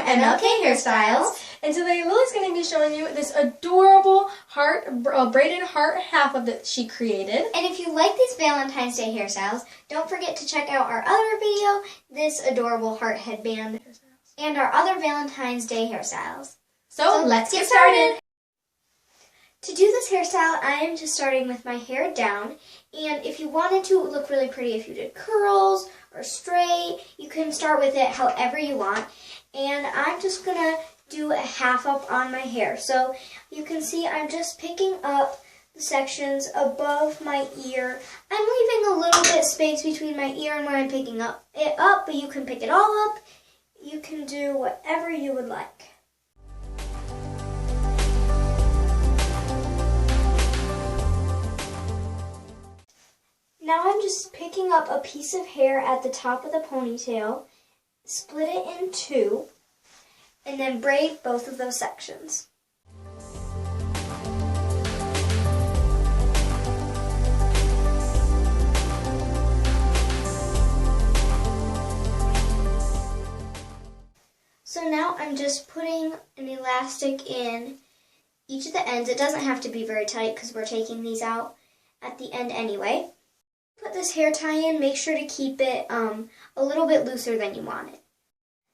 MLK Hairstyles, and today Lily's going to be showing you this adorable braided heart half of that she created. And if you like these Valentine's Day hairstyles, don't forget to check out our other video, this adorable heart headband, and our other Valentine's Day hairstyles. So let's get started! To do this hairstyle, I am just starting with my hair down, and if you wanted to, it would look really pretty if you did curls or straight. You can start with it however you want, and I'm just going to do a half up on my hair. So you can see I'm just picking up the sections above my ear. I'm leaving a little bit space between my ear and where I'm picking it up, but you can pick it all up. You can do whatever you would like. Now I'm just picking up a piece of hair at the top of the ponytail, split it in two, and then braid both of those sections. So now I'm just putting an elastic in each of the ends. It doesn't have to be very tight because we're taking these out at the end anyway. Put this hair tie in, make sure to keep it a little bit looser than you want it.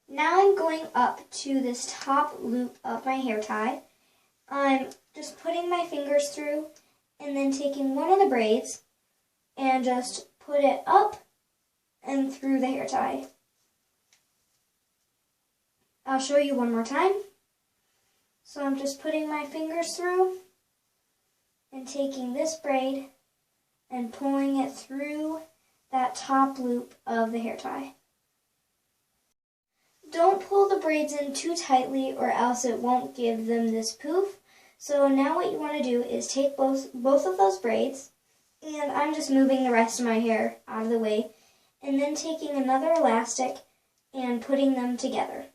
Now I'm going up to this top loop of my hair tie. I'm just putting my fingers through and then taking one of the braids and just put it up and through the hair tie. I'll show you one more time. So I'm just putting my fingers through and taking this braid and pulling it through that top loop of the hair tie. Don't pull the braids in too tightly or else it won't give them this poof. So now what you want to do is take both of those braids, and I'm just moving the rest of my hair out of the way, and then taking another elastic and putting them together.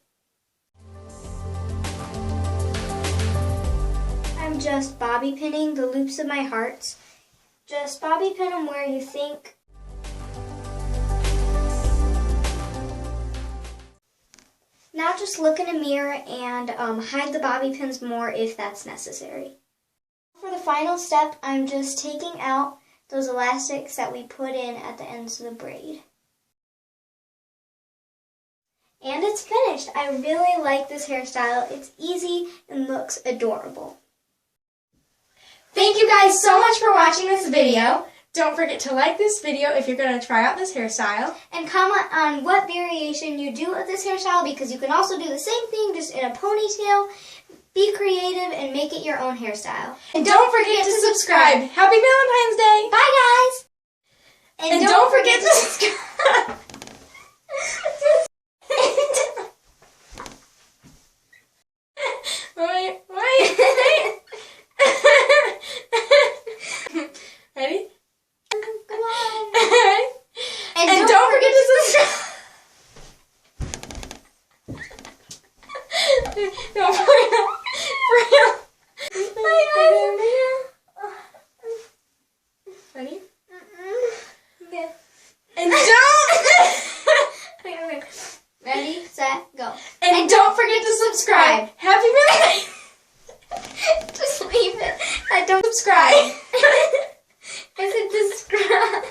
I'm just bobby pinning the loops of my hearts. Just bobby pin them where you think. Now just look in a mirror and hide the bobby pins more if that's necessary. For the final step, I'm just taking out those elastics that we put in at the ends of the braid. And it's finished. I really like this hairstyle. It's easy and looks adorable. Thank you guys so much for watching this video. Don't forget to like this video if you're going to try out this hairstyle. And comment on what variation you do of this hairstyle, because you can also do the same thing just in a ponytail. Be creative and make it your own hairstyle. And don't forget to subscribe. Happy Valentine's Day. Bye guys. And don't forget to subscribe. Wait. Ready? Come on. And don't forget to subscribe. No, for real. Ready? Okay. And don't. Okay. Ready, set, go. And don't forget to subscribe. Happy Valentine's. Just leave it. I don't Subscribe. I said subscribe.